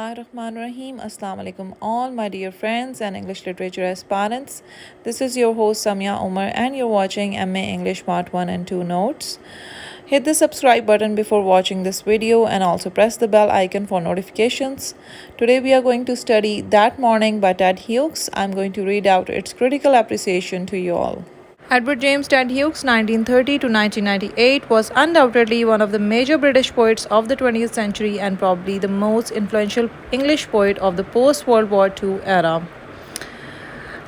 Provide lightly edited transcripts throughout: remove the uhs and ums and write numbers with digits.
Bismillahirrahmanirrahim. Assalamu alaikum all my dear friends and English literature aspirants. This is your host Samia Umar and you're watching MA English Part 1 and 2 notes. Hit the subscribe button before watching this video and also press the bell icon for notifications. Today we are going to study That Morning by Ted Hughes. I'm going to read out its critical appreciation to you all. Edward James Ted Hughes, 1930 to 1998, was undoubtedly one of the major British poets of the 20th century and probably the most influential English poet of the post-World War II era.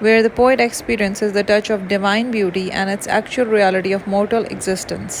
where the poet experiences the touch of divine beauty and its actual reality of mortal existence।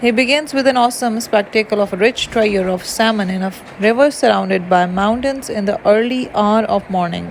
He begins with an awesome spectacle of a rich treasure of salmon in a river surrounded by mountains in the early hour of morning।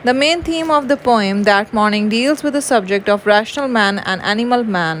The main theme of the poem that morning deals with the subject of rational man and animal man।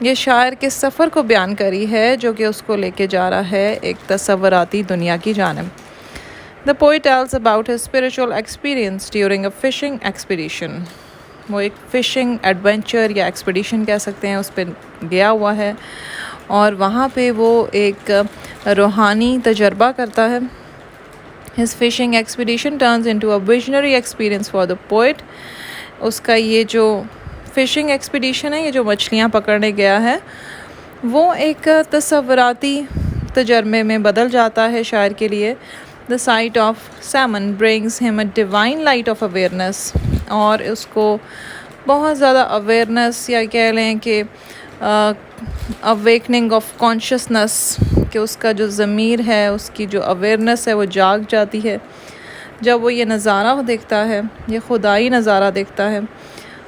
یہ شاعر کے سفر کو بیان کری ہے جو کہ اس کو لے کے جا رہا ہے ایک تصوراتی دنیا کی جانب. The poet tells about his spiritual experience during a fishing expedition. وہ ایک فشنگ ایڈونچر یا ایکسپیڈیشن کہہ سکتے ہیں، اس پہ گیا ہوا ہے اور وہاں پہ وہ ایک روحانی تجربہ کرتا ہے. His fishing expedition turns into a visionary experience for the poet. اس کا یہ جو فشنگ ایکسپیڈیشن ہے، یہ جو مچھلیاں پکڑنے گیا ہے، وہ ایک تصوراتی تجربے میں بدل جاتا ہے شاعر کے لیے. The sight of salmon brings him a divine light of awareness. اور اس کو بہت زیادہ اویئرنیس یا کہہ لیں کہ awakening of consciousness، کہ اس کا جو ضمیر ہے، اس کی جو اویئرنیس ہے وہ جاگ جاتی ہے جب وہ یہ نظارہ دیکھتا ہے، یہ خدائی نظارہ دیکھتا ہے.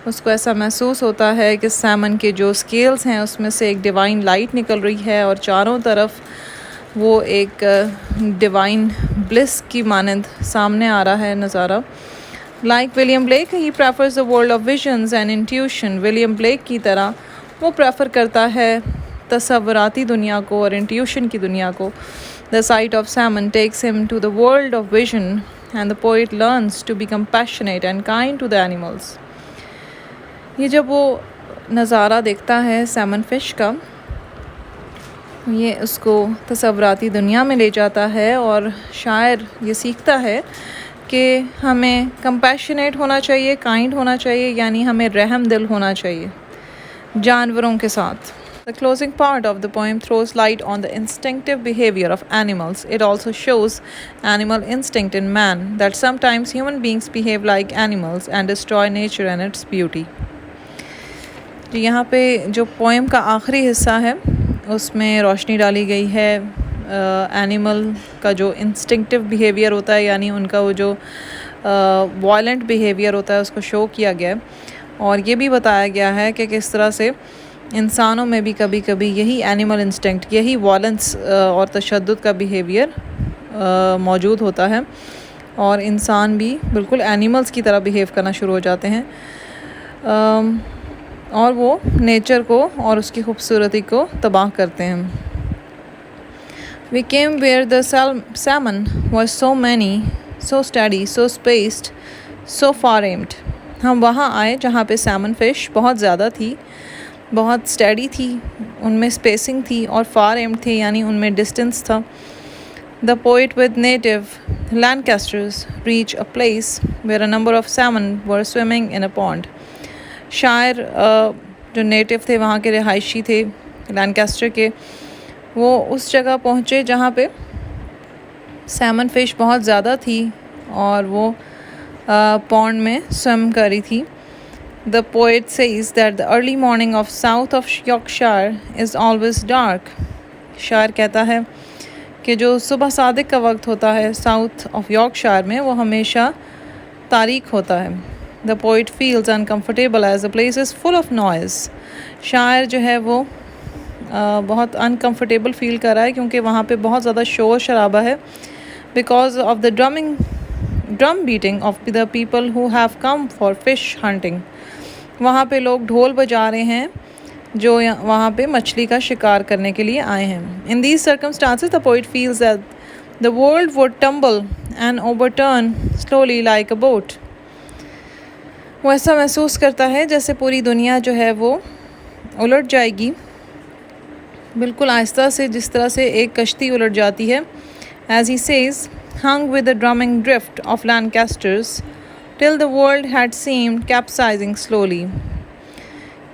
اس کو ایسا محسوس ہوتا ہے کہ سیمن کے جو اسکیلز ہیں اس میں سے ایک ڈیوائن لائٹ نکل رہی ہے اور چاروں طرف وہ ایک ڈیوائن بلس کی مانند سامنے آ رہا ہے نظارہ. Like William black he prefers the world of visions and intuition. William black کی طرح وہ پریفر کرتا ہے تصوراتی دنیا کو اور انٹیوشن کی دنیا کو. The sight of salmon takes him to the world of vision and the poet learns to be compassionate and kind to the animals. یہ جب وہ نظارہ دیکھتا ہے سیمن فش کا، یہ اس کو تصوراتی دنیا میں لے جاتا ہے اور شاعر یہ سیکھتا ہے کہ ہمیں کمپیشنیٹ ہونا چاہیے، کائنڈ ہونا چاہیے، یعنی ہمیں رحم دل ہونا چاہیے جانوروں کے ساتھ. The closing part of the poem throws light on the instinctive behavior of animals. It also shows animal instinct in man, that sometimes human beings behave like animals and destroy nature and its beauty. یہاں پہ جو poem کا آخری حصہ ہے اس میں روشنی ڈالی گئی ہے اینیمل کا جو انسٹنکٹیو بیہیویئر ہوتا ہے، یعنی ان کا وہ جو وائلنٹ بیہیویئر ہوتا ہے اس کو شو کیا گیا ہے. اور یہ بھی بتایا گیا ہے کہ کس طرح سے انسانوں میں بھی کبھی کبھی یہی اینیمل انسٹنکٹ، یہی وائلنس اور تشدد کا بیہیویئر موجود ہوتا ہے اور انسان بھی بالکل اینیملز کی طرح بیہیو کرنا شروع ہو جاتے ہیں اور وہ نیچر کو اور اس کی خوبصورتی کو تباہ کرتے ہیں. We came where the salmon was so many, so steady, so spaced, so far aimed. ہم وہاں آئے جہاں پہ سیمن فش بہت زیادہ تھی، بہت اسٹیڈی تھی، ان میں اسپیسنگ تھی اور فار ایمڈ تھے، یعنی ان میں ڈسٹنس تھا. The poet with native Lancasters reached a place where a number of salmon were swimming in a pond. شاعر جو نیٹو تھے، وہاں کے رہائشی تھے لینکاسٹر کے، وہ اس جگہ پہنچے جہاں پہ سیمن فش بہت زیادہ تھی اور وہ پونڈ میں سوئم کر رہی تھی. The poet says that the early morning of south of Yorkshire is always dark. شاعر کہتا ہے کہ جو صبح صادق کا وقت ہوتا ہے ساؤتھ آف یارکشائر میں، وہ ہمیشہ تاریک ہوتا ہے. The poet feels uncomfortable as the place is full of noise. شاعر جو ہے وہ بہت uncomfortable فیل کر رہا ہے کیونکہ وہاں پہ بہت زیادہ شور شرابہ ہے because of the drum beating of the people who have come for fish hunting. وہاں پہ لوگ ڈھول بجا رہے ہیں جو وہاں پہ مچھلی کا شکار کرنے کے لیے آئے ہیں. In these circumstances, the poet feels that the world would tumble and overturn slowly like a boat. وہ ایسا محسوس کرتا ہے جیسے پوری دنیا جو ہے وہ الٹ جائے گی، بالکل آہستہ سے، جس طرح سے ایک کشتی الٹ جاتی ہے. As he says, hung with the drumming drift of Lancasters till the world had seemed capsizing slowly.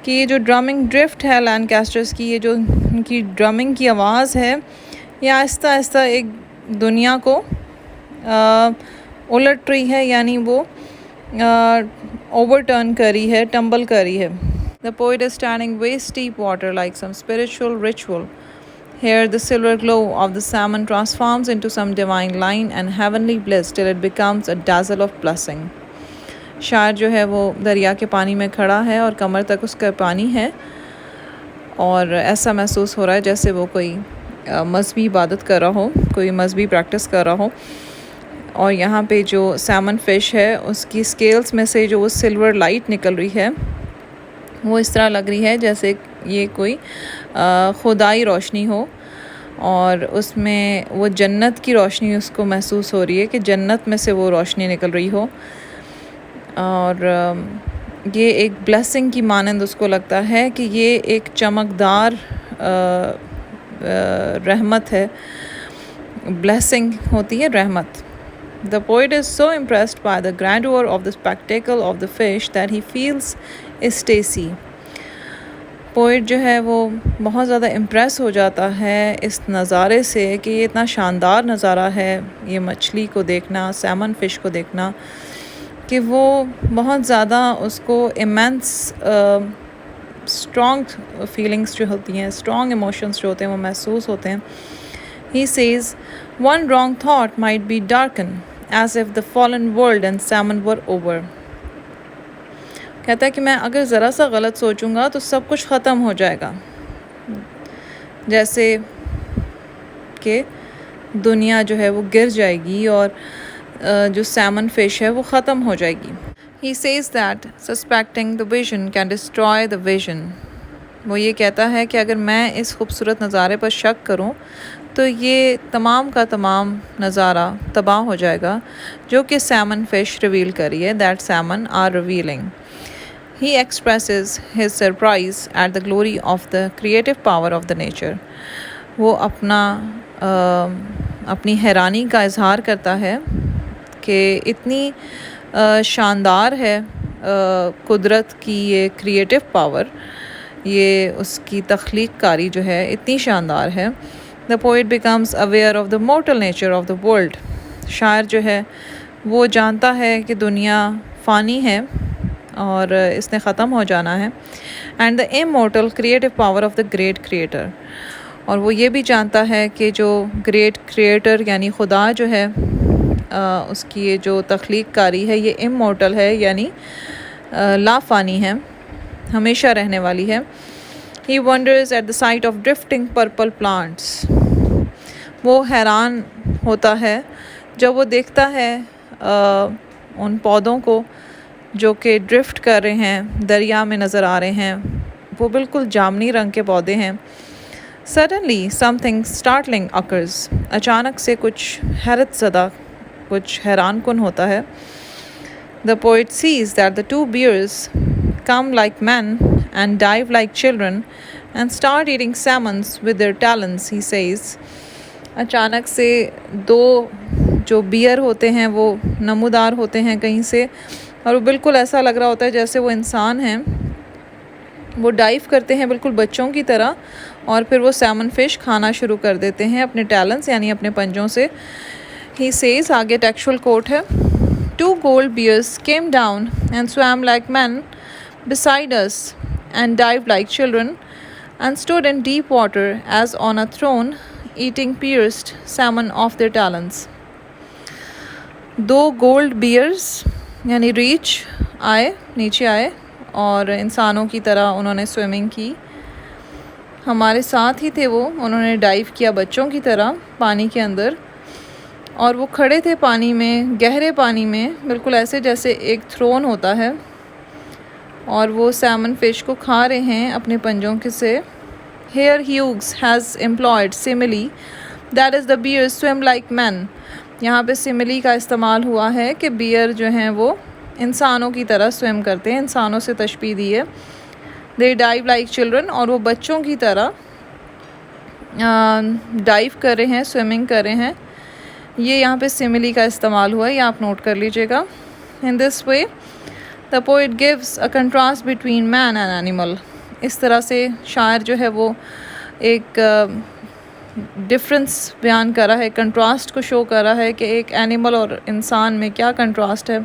کہ یہ جو ڈرمنگ ڈرفٹ ہے لینکاسٹرز کی، یہ جو ان کی ڈرمنگ کی آواز ہے، یہ آہستہ آہستہ ایک دنیا کو الٹ رہی ہے، یعنی وہ اوور ٹرن کری ہے، ٹمبل کری ہے. The poet is standing waist deep water like some spiritual ritual. Here the silver glow of the salmon transforms into some divine line and heavenly bliss till it becomes a dazzle of blessing. شاعر جو ہے وہ دریا کے پانی میں کھڑا ہے اور کمر تک اس کا پانی ہے اور ایسا محسوس ہو رہا ہے جیسے وہ کوئی مذہبی عبادت کر رہا ہو، کوئی مذہبی پریکٹس کر رہا ہو. اور یہاں پہ جو سیمن فش ہے اس کی اسکیلز میں سے جو وہ سلور لائٹ نکل رہی ہے وہ اس طرح لگ رہی ہے جیسے یہ کوئی خدائی روشنی ہو اور اس میں وہ جنت کی روشنی اس کو محسوس ہو رہی ہے کہ جنت میں سے وہ روشنی نکل رہی ہو، اور یہ ایک بلیسنگ کی مانند اس کو لگتا ہے کہ یہ ایک چمکدار رحمت ہے. بلیسنگ ہوتی ہے رحمت. The poet is so impressed by the grandeur of the spectacle of the fish that he feels ecstasy. Poet جو ہے وہ بہت زیادہ امپریس ہو جاتا ہے اس نظارے سے کہ یہ اتنا شاندار نظارہ ہے، یہ مچھلی کو دیکھنا، سیمن فش کو دیکھنا، کہ وہ بہت زیادہ اس کو امیمنس اسٹرانگ فیلنگس جو ہوتی ہیں، اسٹرانگ ایموشنس جو ہوتے ہیں وہ محسوس ہوتے ہیں. He says, one wrong thought might be darkened, as if the fallen world and salmon were over. کہتا ہے کہ میں اگر ذرا سا غلط سوچوں گا تو سب کچھ ختم ہو جائے گا، جیسے کہ دنیا جو ہے وہ گر جائے گی اور جو سیمن فش ہے وہ ختم ہو جائے گی. He says that suspecting the vision can destroy the vision. وہ یہ کہتا ہے کہ اگر میں اس خوبصورت نظارے پر شک کروں تو یہ تمام کا تمام نظارہ تباہ ہو جائے گا جو کہ سیمن فش ریویل کری ہے. That salmon are revealing. He expresses his surprise at the glory of the creative power of the nature. وہ اپنی حیرانی کا اظہار کرتا ہے کہ اتنی شاندار ہے قدرت کی یہ کریٹیو پاور، یہ اس کی تخلیق کاری جو ہے اتنی شاندار ہے. The poet becomes aware of the mortal nature of the world. شاعر جو ہے وہ جانتا ہے کہ دنیا فانی ہے اور اس نے ختم ہو جانا ہے. And the immortal creative power of the great creator. اور وہ یہ بھی جانتا ہے کہ جو گریٹ کریٹر یعنی خدا جو ہے اس کی یہ جو تخلیق کاری ہے یہ immortal ہے، یعنی لا فانی ہے، ہمیشہ رہنے والی ہے. He wonders at the sight of drifting purple plants. وہ حیران ہوتا ہے جب وہ دیکھتا ہے ان پودوں کو جو کہ ڈرفٹ کر رہے ہیں، دریا میں نظر آ رہے ہیں. وہ بالکل جامنی رنگ کے پودے ہیں. Suddenly something startling occurs. اچانک سے کچھ حیرت زدہ، کچھ حیران کن ہوتا ہے. The poet sees that the two bears come like men and dive like children and start eating salmons with their talons, he says. اچانک سے دو جو بیئر ہوتے ہیں وہ نمودار ہوتے ہیں کہیں سے، اور وہ بالکل ایسا لگ رہا ہوتا ہے جیسے وہ انسان ہیں. وہ ڈائیو کرتے ہیں بالکل بچوں کی طرح، اور پھر وہ سیمن فش کھانا شروع کر دیتے ہیں اپنے ٹیلنس یعنی اپنے پنجوں سے. He says، آگے ٹیکسچوئل کوٹ ہے، Two gold bears came down and swam like men beside us and dived like children and stood in deep water as on a throne eating pierced salmon off their talons. دو gold bears یعنی ریچ آئے، نیچے آئے اور انسانوں کی طرح انہوں نے سوئمنگ کی. ہمارے ساتھ ہی تھے وہ، انہوں نے ڈائیو کیا بچوں کی طرح پانی کے اندر، اور وہ کھڑے تھے پانی میں، گہرے پانی میں، بالکل ایسے جیسے ایک تھرون ہوتا ہے، اور وہ سیمن فش کو کھا رہے ہیں اپنے پنجوں کے سے. Here Hughes has employed simile, that is the bears swim like men. یہاں پہ سملی کا استعمال ہوا ہے کہ بیئر جو ہیں وہ انسانوں کی طرح سوئم کرتے ہیں، انسانوں سے تشبیہ دی ہے. They dive like children، اور وہ بچوں کی طرح ڈائیو کر رہے ہیں، سوئمنگ کر رہے ہیں. یہ یہاں پہ سملی کا استعمال ہوا ہے، یہ آپ نوٹ کر لیجئے گا. In this way the poet gives a contrast between man and animal. اس طرح سے شاعر جو ہے وہ ایک ڈفرنس بیان کر رہا ہے، کنٹراسٹ کو شو کر رہا ہے کہ ایک اینیمل اور انسان میں کیا کنٹراسٹ ہے.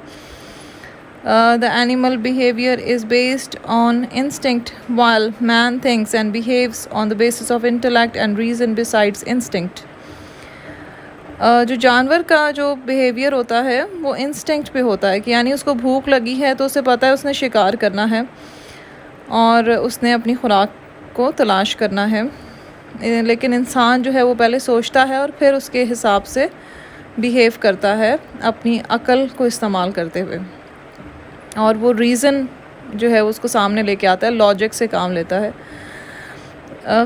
The animal behavior is based on instinct while man thinks and behaves on the basis of intellect and reason besides instinct. جو جانور کا جو بیہیویئر ہوتا ہے وہ انسٹنکٹ پہ ہوتا ہے، کہ یعنی اس کو بھوک لگی ہے تو اسے پتہ ہے اس نے شکار کرنا ہے اور اس نے اپنی خوراک کو تلاش کرنا ہے. لیکن انسان جو ہے وہ پہلے سوچتا ہے اور پھر اس کے حساب سے بیہیو کرتا ہے اپنی عقل کو استعمال کرتے ہوئے، اور وہ ریزن جو ہے اس کو سامنے لے کے آتا ہے، لاجک سے کام لیتا ہے.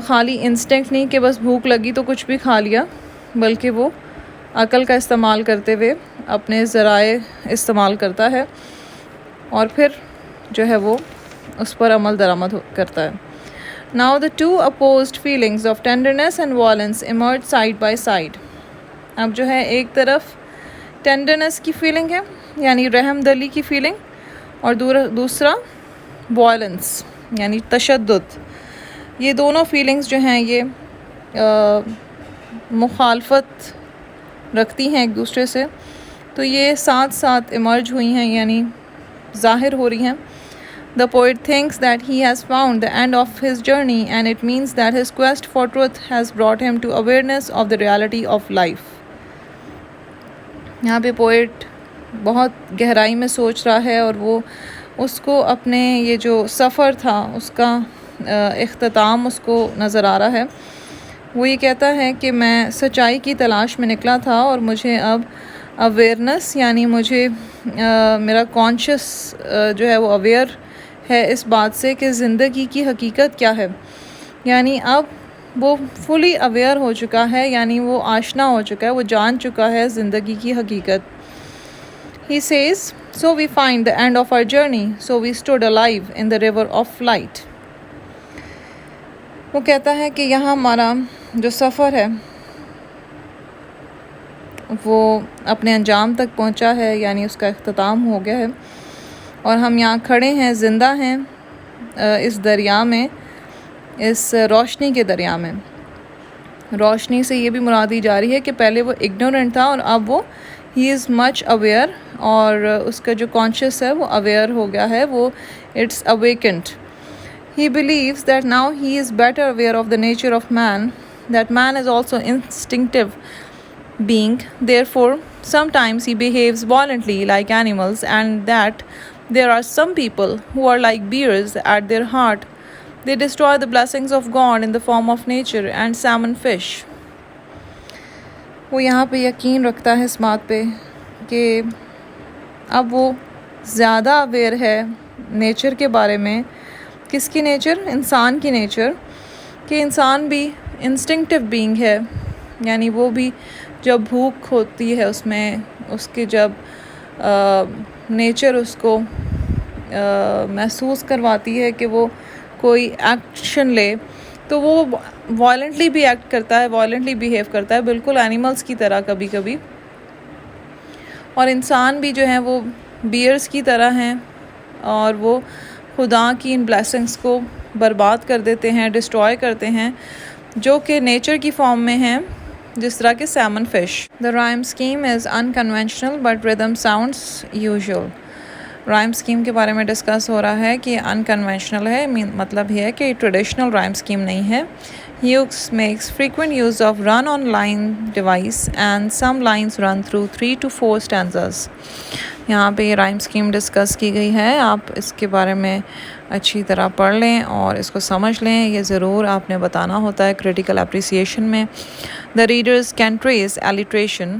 خالی انسٹنکٹ نہیں کہ بس بھوک لگی تو کچھ بھی کھا لیا، بلکہ وہ عقل کا استعمال کرتے ہوئے اپنے ذرائع استعمال کرتا ہے اور پھر جو ہے وہ اس پر عمل درآمد کرتا ہے. Now the two opposed feelings of tenderness and violence emerge side by side. اب جو ہے ایک طرف ٹینڈرنس کی فیلنگ ہے یعنی رحم دلی کی فیلنگ، اور دوسرا وائلنس یعنی تشدد. یہ دونوں فیلنگز جو ہیں یہ مخالفت رکھتی ہیں ایک دوسرے سے، تو یہ ساتھ ساتھ ایمرج ہوئی ہیں یعنی ظاہر ہو رہی ہیں. The poet thinks that he has found the end of his journey, and it means that his quest for truth has brought him to awareness of the reality of life. یہاں پہ poet بہت گہرائی میں سوچ رہا ہے اور وہ اس کو اپنے یہ جو سفر تھا اس کا اختتام اس کو نظر آ رہا ہے. وہ یہ کہتا ہے کہ میں سچائی کی تلاش میں نکلا تھا اور مجھے اب اویئرنس یعنی مجھے میرا کانشیس جو ہے وہ اویئر ہے اس بات سے کہ زندگی کی حقیقت کیا ہے. یعنی اب وہ فلی اویئر ہو چکا ہے، یعنی وہ آشنا ہو چکا ہے، وہ جان چکا ہے زندگی کی حقیقت. He says, so we find the end of our journey, so we stood alive in the river of light. وہ کہتا ہے کہ یہاں ہمارا جو سفر ہے وہ اپنے انجام تک پہنچا ہے، یعنی اس کا اختتام ہو گیا ہے، اور ہم یہاں کھڑے ہیں، زندہ ہیں اس دریا میں، اس روشنی کے دریا میں. روشنی سے یہ بھی مراد دی جا رہی ہے کہ پہلے وہ اگنورنٹ تھا اور اب وہ ہی از مچ اویئر، اور اس کا جو کانشیس ہے وہ اویئر ہو گیا ہے، وہ it's awakened. He believes that now he is better aware of the nature of man, that man is also instinctive being, therefore sometimes he behaves violently like animals, and that there are some people who are like bears at their heart. They destroy the blessings of God in the form of nature and salmon fish. وہ یہاں پہ یقین رکھتا ہے اس بات پہ کہ اب وہ زیادہ اویئر ہے نیچر کے بارے میں. کس کی نیچر؟ انسان کی نیچر، کہ انسان بھی انسٹنکٹیو بینگ ہے، یعنی وہ بھی جب بھوک ہوتی ہے اس میں اس کی جب نیچر اس کو محسوس کرواتی ہے کہ وہ کوئی ایکشن لے تو وہ وائلنٹلی بھی ایکٹ کرتا ہے، وائلنٹلی بیہیو کرتا ہے، بالکل اینیملز کی طرح کبھی کبھی. اور انسان بھی جو ہیں وہ بیئرز کی طرح ہیں اور وہ خدا کی ان بلیسنگز کو برباد کر دیتے ہیں، ڈسٹروائے کرتے ہیں، جو کہ نیچر کی فارم میں ہیں، جس طرح کہ سیمن fish. The rhyme scheme is unconventional but rhythm sounds usual. Rhyme scheme کے بارے میں ڈسکس ہو رہا ہے کہ یہ انکنونشنل ہے، مطلب یہ ہے کہ ٹریڈیشنل رائم اسکیم نہیں ہے. Hughes makes frequent use of run-on-line device and some lines run through 3 to 4 stanzas. یہاں پہ یہ رائم اسکیم ڈسکس کی گئی ہے، آپ اس کے بارے میں اچھی طرح پڑھ لیں اور اس کو سمجھ لیں. یہ ضرور آپ نے بتانا ہوتا ہے کریٹیکل اپریسیشن میں. The readers can trace alliteration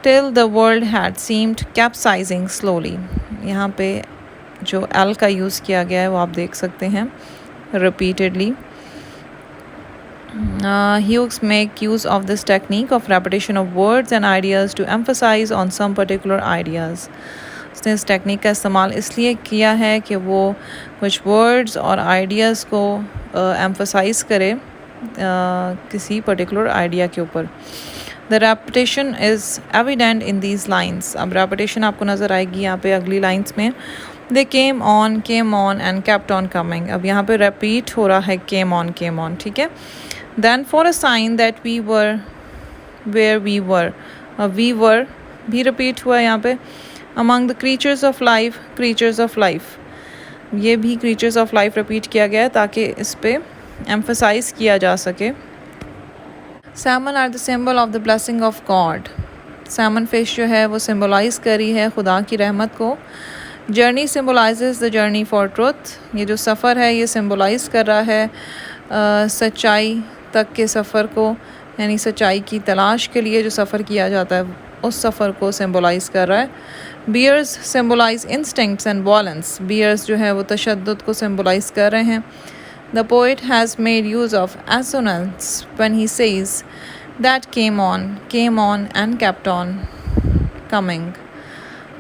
till the world had seemed capsizing slowly. یہاں پہ جو ایل کا یوز کیا گیا ہے وہ آپ دیکھ سکتے ہیں repeatedly. Hughes make use of this technique of repetition of words and ideas to emphasize on some particular ideas. اس نے اس ٹیکنیک کا استعمال اس لیے کیا ہے کہ وہ کچھ ورڈز اور آئیڈیاز کو ایمفسائز کرے کسی پرٹیکولر آئیڈیا کے اوپر. The repetition is evident in these lines. اب repetition آپ کو نظر آئے گی یہاں پہ اگلی لائنز میں. They came on and kept on coming. اب یہاں پہ repeat ہو رہا ہے came on, ٹھیک ہے. Then for a sign that we were where we were. We were بھی repeat ہوا ہے یہاں پہ. Among the creatures of life. یہ بھی creatures of life repeat کیا گیا ہے تاکہ اس پہ emphasize کیا جا سکے. Salmon are the symbol of the blessing of God. Salmon fish جو ہے وہ symbolize کری ہے خدا کی رحمت کو. Journey symbolizes the journey for truth. یہ جو سفر ہے یہ symbolize کر رہا ہے سچائی تک کے سفر کو، یعنی سچائی کی تلاش کے لیے جو سفر کیا جاتا ہے اس سفر کو symbolize کر رہا ہے. Bears symbolize instincts and violence. Bears جو ہے وہ تشدد کو symbolize کر رہے ہیں. The poet has made use of assonance when he says that came on and kept on coming.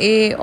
A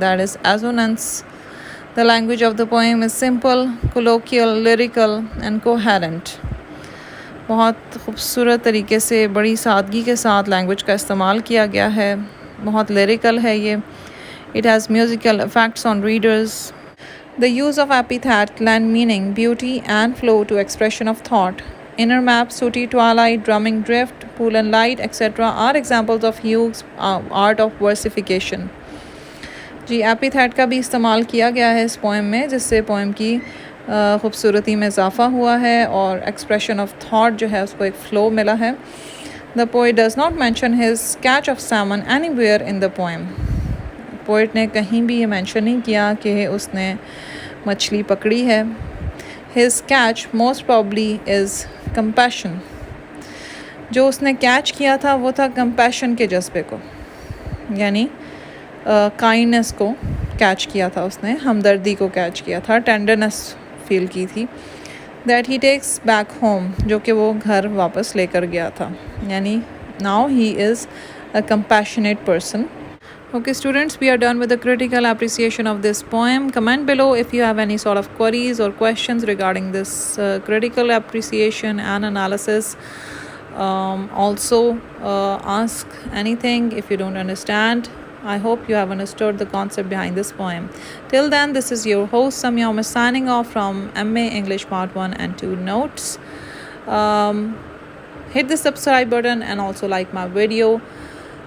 that is assonance. The language of the poem is simple, colloquial, lyrical and coherent. بہت خوبصورت طریقے سے بڑی سادگی کے ساتھ language کا استعمال کیا گیا ہے، بہت لیریکل ہے یہ. It has musical effects on readers. The use of epithet lend meaning, beauty and flow to expression of thought. Inner map, sooty twilight, drumming drift, pool and light, etc. are examples of Hugh's art of versification. جی ایپیتھیٹ کا بھی استعمال کیا گیا ہے اس poem میں، جس سے poem کی خوبصورتی میں اضافہ ہوا ہے اور ایکسپریشن آف تھاٹ جو ہے اس کو ایک فلو ملا ہے. The poet does not mention his catch of salmon anywhere in the poem. Poet نے کہیں بھی یہ مینشن نہیں کیا کہ اس نے مچھلی پکڑی ہے. His catch most probably is compassion. جو اس نے کیچ کیا تھا وہ تھا کمپیشن کے جذبے کو، یعنی کائنڈنس کو کیچ کیا تھا اس نے، ہمدردی کو کیچ کیا تھا، ٹینڈرنس فیل کی تھی. That he takes back home, جو کہ وہ گھر واپس لے کر گیا تھا، یعنی now he is a compassionate person. Okay students, we are done with the critical appreciation of this poem. Comment below if you have any sort of queries or questions regarding this critical appreciation and analysis. Also ask anything if you don't understand. I hope you have understood the concept behind this poem. Till then, this is your host Samya Umar signing off from MA English Part 1 and 2 Notes. Hit the subscribe button and also like my video.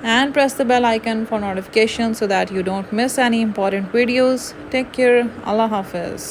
And press the bell icon for notifications so that you don't miss any important videos. Take care. Allah Hafiz.